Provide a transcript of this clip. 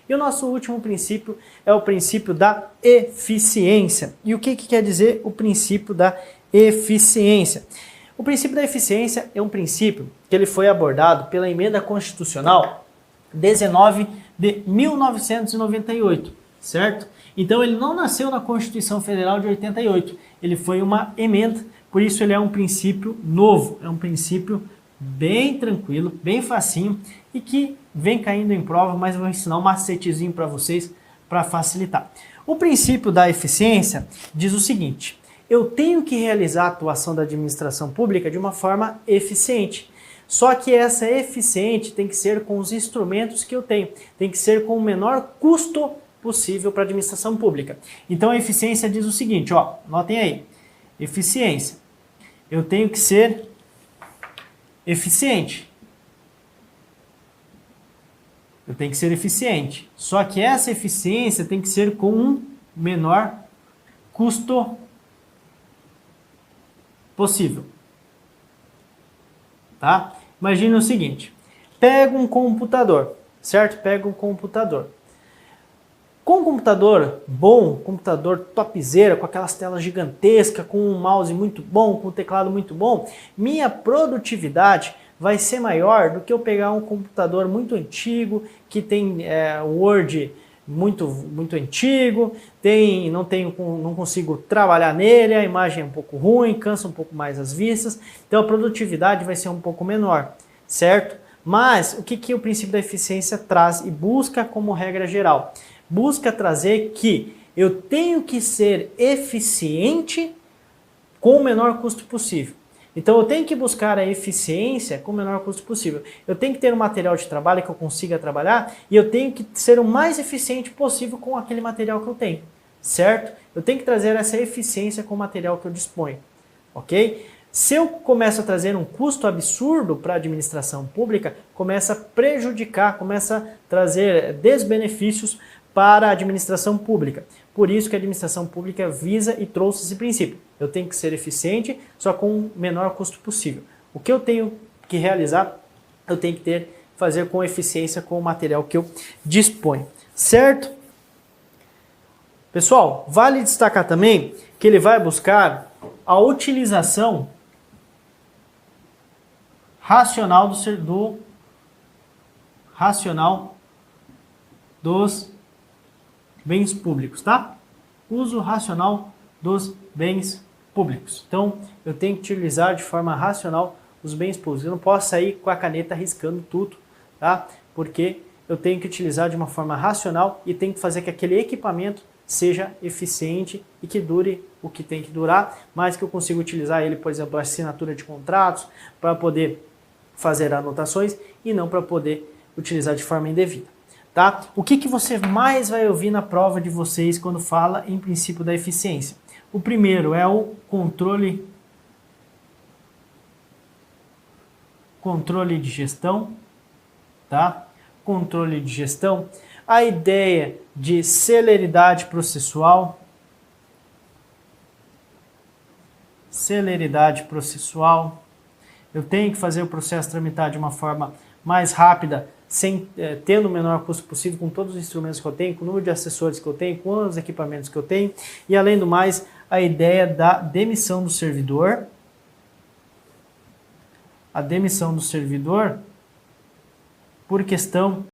E o nosso último princípio é o princípio da eficiência. E o que quer dizer o princípio da eficiência? O princípio da eficiência é um princípio que ele foi abordado pela Emenda Constitucional 19 de 1998, certo? Então ele não nasceu na Constituição Federal de 88, ele foi uma emenda, por isso ele é um princípio novo, é um princípio bem tranquilo, bem facinho e que vem caindo em prova, mas eu vou ensinar um macetezinho para vocês para facilitar. O princípio da eficiência diz o seguinte: eu tenho que realizar a atuação da administração pública de uma forma eficiente. Só que essa eficiente tem que ser com os instrumentos que eu tenho, tem que ser com o menor custo possível para a administração pública. Então a eficiência diz o seguinte, ó, notem aí, eficiência, eu tenho que ser eficiente. Eu tenho que ser eficiente. Só que essa eficiência tem que ser com um menor custo possível. Tá? Imagina o seguinte, pega um computador, certo? Pega um computador. Com um computador bom, computador topzera, com aquelas telas gigantescas, com um mouse muito bom, com um teclado muito bom, minha produtividade vai ser maior do que eu pegar um computador muito antigo, que tem Word muito antigo, não consigo trabalhar nele, a imagem é um pouco ruim, cansa um pouco mais as vistas, então a produtividade vai ser um pouco menor, certo? Mas o que o princípio da eficiência traz e busca como regra geral? Busca trazer que eu tenho que ser eficiente com o menor custo possível. Então eu tenho que buscar a eficiência com o menor custo possível. Eu tenho que ter um material de trabalho que eu consiga trabalhar e eu tenho que ser o mais eficiente possível com aquele material que eu tenho, certo? Eu tenho que trazer essa eficiência com o material que eu disponho, ok? Se eu começo a trazer um custo absurdo para a administração pública, começa a prejudicar, começa a trazer desbenefícios para a administração pública. Por isso que a administração pública visa e trouxe esse princípio. Eu tenho que ser eficiente, só com o menor custo possível. O que eu tenho que realizar, eu tenho que fazer com eficiência com o material que eu disponho. Certo? Pessoal, vale destacar também que ele vai buscar a utilização racional dos bens públicos, tá? Uso racional dos bens públicos. Então, eu tenho que utilizar de forma racional os bens públicos. Eu não posso sair com a caneta riscando tudo, tá? Porque eu tenho que utilizar de uma forma racional e tenho que fazer que aquele equipamento seja eficiente e que dure o que tem que durar, mas que eu consiga utilizar ele, por exemplo, a assinatura de contratos, para poder fazer anotações e não para poder utilizar de forma indevida. Tá? O que você mais vai ouvir na prova de vocês quando fala em princípio da eficiência? O primeiro é o controle de gestão, tá? Controle de gestão, a ideia de celeridade processual, eu tenho que fazer o processo tramitar de uma forma mais rápida, tendo o menor custo possível, com todos os instrumentos que eu tenho, com o número de assessores que eu tenho, com os equipamentos que eu tenho, e além do mais, a ideia da demissão do servidor. A demissão do servidor por questão